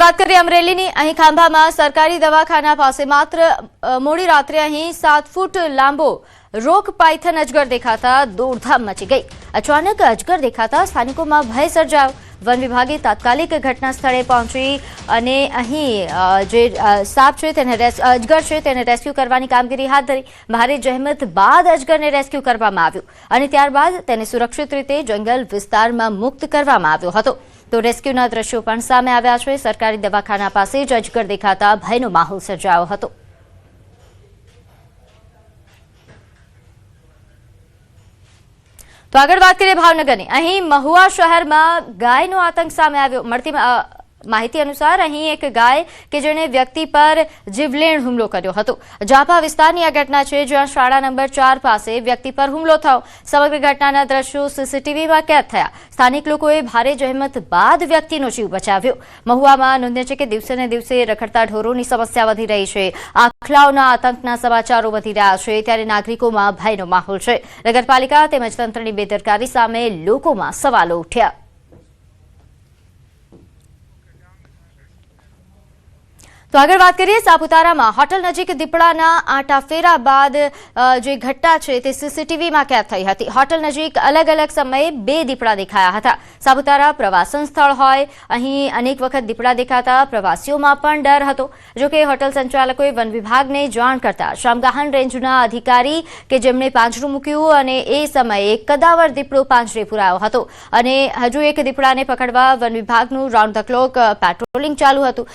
વાત કરીએ અમરેલીની। અહીં ખાંભામાં સરકારી દવાખાના પાસે માત્ર મોડી રાત્રે અહીં 7 ફૂટ લાંબો રોક પાયથન અજગર દેખાતા દોડધામ મચી ગઈ। અચાનક અજગર દેખાતા સ્થાનિકોમાં ભય સર્જાયો। વન વિભાગે તાત્કાલિક ઘટના સ્થળે પહોંચી અને અહીં જે સાપ છે તેને અજગર છે તેને રેસ્ક્યુ કરવાની કામગીરી હાથ ધરી। ભારે જહેમત બાદ અજગરને રેસ્ક્યુ કરવામાં આવ્યું અને ત્યારબાદ તેને સુરક્ષિત રીતે જંગલ વિસ્તારમાં મુક્ત કરવામાં આવ્યો હતો। તો રેસ્ક્યુના દ્રશ્યો પણ સામે આવ્યા છે। સરકારી દવાખાના પાસે જ અજગર દેખાતા ભયનો માહોલ સર્જાયો હતો। તો આગળ વાત કરીએ ભાવનગરની। અહીં મહુવા શહેરમાં ગાયનો આતંક સામે આવ્યો। મળતી માહિતી અનુસાર અહીં એક ગાય કે જેણે વ્યક્તિ પર જીવલેણ હુમલો કર્યો હતો। જાપા વિસ્તારની આ ઘટના છે, જ્યાં શાળા નંબર 4 પાસે વ્યક્તિ પર હુમલો થયો। સમગ્ર ઘટનાના દ્રશ્યો સીસીટીવીમાં કેદ થયા। સ્થાનિક લોકોએ ભારે જહેમત બાદ વ્યક્તિનો જીવ બચાવ્યો। મહુવામાં નોંધ્ય છે કે દિવસે ને દિવસે રખડતા ઢોરોની સમસ્યા વધી રહી છે। આખલાઓના આતંકના સમાચારો વધી રહ્યા છે, ત્યારે નાગરિકોમાં ભયનો માહોલ છે। નગરપાલિકા તેમજ તંત્રની બેદરકારી સામે લોકોમાં સવાલો ઉઠ્યા। તો આગળ વાત કરીએ સાપુતારામાં હોટલ નજીક દીપડાના આંટાફેરા બાદ જે ઘટના છે તે સીસીટીવીમાં કેદ થઈ હતી। હોટલ નજીક અલગ અલગ સમયે 2 દીપડા દેખાયા હતા। સાપુતારા પ્રવાસન સ્થળ હોય, અહીં અનેક વખત દીપડા દેખાતા પ્રવાસીઓમાં પણ ડર હતો। જોકે હોટલ સંચાલકોએ વન વિભાગને જાણ કરતા શામગાહન રેન્જના અધિકારી કે જેમણે પાંજરું મૂક્યું અને એ સમયે કદાવર દીપડો પાંજરે પુરાયો હતો અને હજુ એક દીપડાને પકડવા વન વિભાગનું રાઉન્ડ ધ ક્લોક પેટ્રોલિંગ ચાલુ હતું।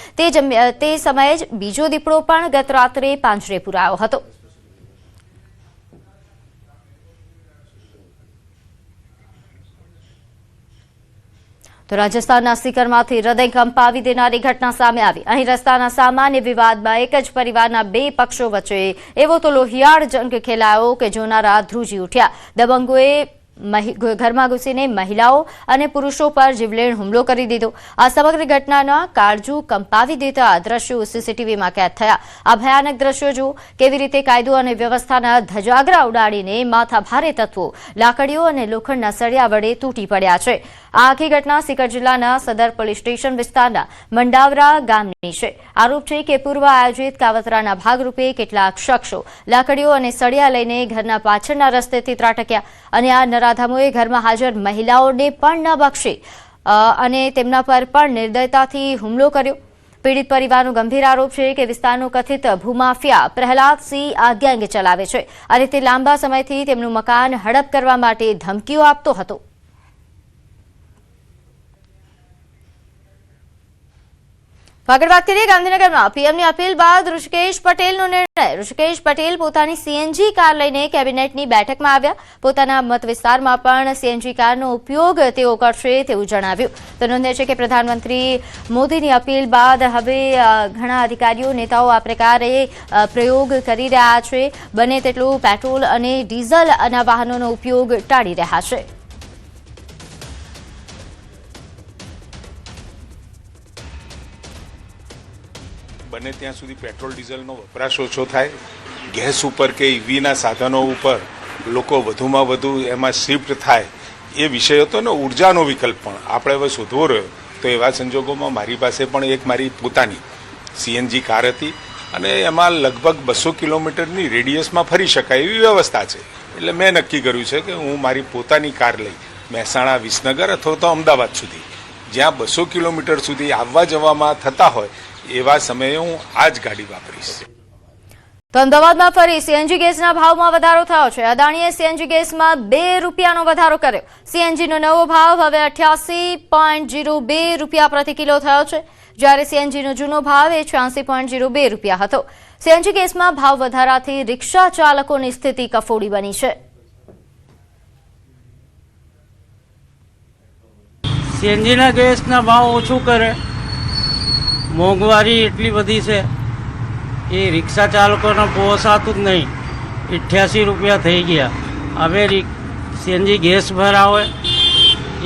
તે સમયે જ બીજો દીપડો પણ ગત રાત્રે પાંજરે પુરાયો હતો। તો રાજસ્થાનના સીકરમાંથી હૃદય કંપાવી દેનારી ઘટના સામે આવી। અહીં રસ્તાના સામાન્ય વિવાદમાં એક જ પરિવારના 2 પક્ષો વચ્ચે એવો તો લોહિયાળ જંગ ખેલાયો કે જોનારા ધ્રુજી ઉઠ્યા। દબંગોએ ઘરમાં ઘૂસીને મહિલાઓ અને પુરુષો પર જીવલેણ હુમલો કરી દીધો। આ સમગ્ર ઘટનાના કાળજું કંપાવી દેતા દ્રશ્યો સીસીટીવીમાં કેદ થયા। આ ભયાનક દ્રશ્યો જુઓ, કેવી રીતે કાયદો અને વ્યવસ્થાના ધજાગરા ઉડાડીને માથાભારે તત્વો લાકડીઓ અને લોખંડના સળિયા વડે તૂટી પડ્યા છે। આ આખી ઘટના સીકર જિલ્લાના સદર પોલીસ સ્ટેશન વિસ્તારના મંડાવરા ગામની છે। આરોપ છે કે પૂર્વ આયોજિત કાવતરાના ભાગરૂપે કેટલાક શખ્સો લાકડીઓ અને સળિયા લઈને ઘરના પાછળના રસ્તેથી ત્રાટક્યા અને આ નરાધામોએ ઘરમાં હાજર મહિલાઓને પણ ન બક્ષે અને તેમના પર પણ નિર્દયતાથી હુમલો કર્યો। પીડિત પરિવારનો ગંભીર આરોપ છે કે વિસ્તારનો કથિત ભૂમાફિયા પ્રહલાદસિંહ આ ગેંગ ચલાવે છે અને તે લાંબા સમયથી તેમનું મકાન હડપ કરવા માટે ધમકીઓ આપતો હતો। આગળ વાત કરીએ ગાંધીનગરમાં પીએમની અપીલ બાદ ઋષિકેશ પટેલનો નિર્ણય। ઋષિકેશ પટેલ પોતાની સીએનજી કાર લઈને કેબિનેટની બેઠકમાં આવ્યા। પોતાના મત વિસ્તારમાં પણ સીએનજી કારનો ઉપયોગ તેઓ કરશે તેવું જણાવ્યું। તો નોંધ્ય છે કે પ્રધાનમંત્રી મોદીની અપીલ બાદ હવે ઘણા અધિકારીઓ નેતાઓ આ પ્રકારે પ્રયોગ કરી રહ્યા છે। બને તેટલું પેટ્રોલ અને ડીઝલના વાહનોનો ઉપયોગ ટાળી રહ્યા છે। બને ત્યાં સુધી પેટ્રોલ ડીઝલનો વપરાશ ઓછો થાય। ગેસ ઉપર કે ઈવીના સાધનો ઉપર લોકો વધુમાં વધુ એમાં શિફ્ટ થાય, એ વિષય હતો ને। ઉર્જાનો વિકલ્પ પણ આપણે હવે શોધવો રહ્યો। તો એવા સંજોગોમાં મારી પાસે પણ એક મારી પોતાની સીએનજી કાર હતી અને એમાં લગભગ 200 કિલોમીટરની રેડિયસમાં ફરી શકાય એવી વ્યવસ્થા છે। એટલે મેં નક્કી કર્યું છે કે હું મારી પોતાની કાર લઈ મહેસાણા, વિસનગર અથવા તો અમદાવાદ સુધી, જ્યાં 200 કિલોમીટર સુધી આવવા જવામાં થતા હોય એવા સમયે હું આ જ ગાડી વાપરીશ। તો અમદાવાદમાં ફરી સીએનજી ગેસના ભાવમાં વધારો થયો છે। અદાણીએ સીએનજી ગેસમાં 2 રૂપિયાનો વધારો કર્યો। સીએનજીનો નવો ભાવ હવે 88.02 રૂપિયા પ્રતિ કિલો થયો છે, જ્યારે સીએનજીનો જૂનો ભાવ 86.02 રૂપિયા હતો। સીએનજી ગેસમાં ભાવ વધારાથી રિક્ષા ચાલકોની સ્થિતિ કફોડી બની છે। સીએનજીના ગેસના ભાવ ઓછું કરે, મોંઘવારી એટલી બધી છે એ રિક્ષા ચાલકોને પોસાતું જ નહીં। 88 રૂપિયા થઈ ગયા। હવે સીએનજી ગેસ ભરાવે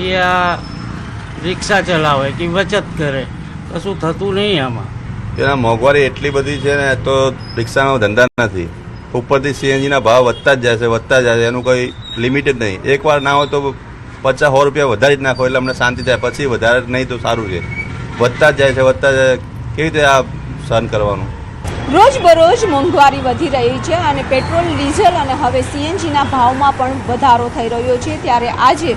એ આ રિક્ષા ચલાવે કે બચત કરે, કશું થતું નહીં આમાં। એના મોંઘવારી એટલી બધી છે ને તો રિક્ષાનો ધંધા નથી। ઉપરથી સીએનજીના ભાવ વધતા જ જાય છે, એનું કોઈ લિમિટ જ નહીં। એકવાર ના હોય તો 50-100 રૂપિયા વધારી જ નાખો એટલે અમને શાંતિ થાય, પછી વધારે નહીં તો સારું છે। વધતા જ જાય છે, વધતા જ જાય. કેવી રીતે આ સહન કરવાનું? રોજબરોજ મોંઘવારી વધી રહી છે અને પેટ્રોલ ડીઝલ અને હવે સીએનજીના ભાવમાં પણ વધારો થઈ રહ્યો છે. ત્યારે આજે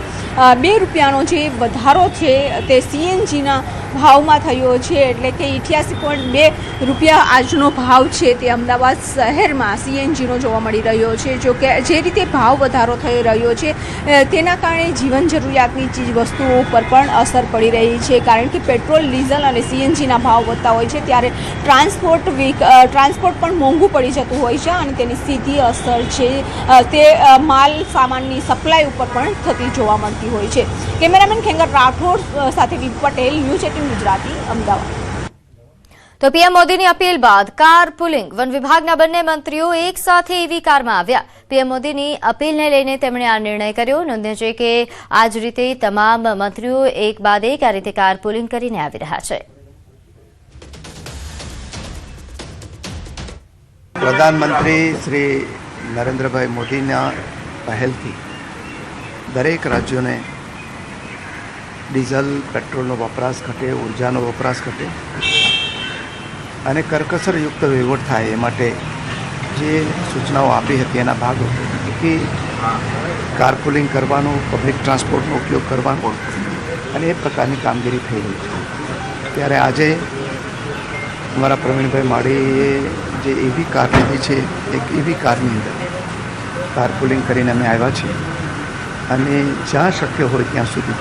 2 રૂપિયાનો જે વધારો છે તે સીએનજીના ભાવમાં થયો છે, એટલે કે 88.2 રૂપિયા આજનો ભાવ છે તે અમદાવાદ શહેરમાં સીએનજીનો જોવા મળી રહ્યો છે. જો કે જે રીતે ભાવ વધારો થઈ રહ્યો છે તેના કારણે જીવન જરૂરિયાતની ચીજ વસ્તુઓ ઉપર પણ અસર પડી રહી છે, કારણ કે પેટ્રોલ ડીઝલ અને સીએનજીના ભાવ વધતા હોય છે ત્યારે ટ્રાન્સપોર્ટ પણ મોંઘું પડી જતું હોય છે અને તેની સીધી અસર છે તે માલ સામાનની સપ્લાય ઉપર પણ થતી જોવા મળતી હોય છે. કેમેરામેન ખેંગર રાઠોડ સાથે વી પટેલ, ન્યૂઝ 18 ગુજરાતી, અમદાવાદ. તો પીએમ મોદીની અપીલ બાદ કાર પુલિંગ. વન વિભાગના બંને મંત્રીઓ એક સાથે એવી કારમાં આવ્યા. પીએમ મોદીની અપીલને લઈને તેમણે આ નિર્ણય કર્યો. નોંધ્ય છે કે આ જ રીતે તમામ મંત્રીઓ એક બાદ એક આ રીતે કાર પુલિંગ કરીને આવી રહ્યા છે. પ્રધાનમંત્રી શ્રી નરેન્દ્રભાઈ મોદીના પહેલથી દરેક રાજ્યોને ડીઝલ પેટ્રોલનો વપરાશ ઘટે, ઉર્જાનો વપરાશ ઘટે અને કરકસરયુક્ત વહીવટ થાય એ માટે જે સૂચનાઓ આપી હતી એના ભાગરૂપે કારપુલિંગ કરવાનું, પબ્લિક ટ્રાન્સપોર્ટનો ઉપયોગ કરવાનો અને એ પ્રકારની કામગીરી થઈ રહી છે. ત્યારે આજે અમારા પ્રવીણભાઈ માળીએ જે એવી કાર લીધી છે, એક એવી કારની અંદર કારપુલિંગ કરીને અમે આવ્યા છીએ અને જ્યાં શક્ય હોય ત્યાં સુધી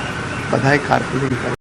બધાએ કારપુલિંગ કરે.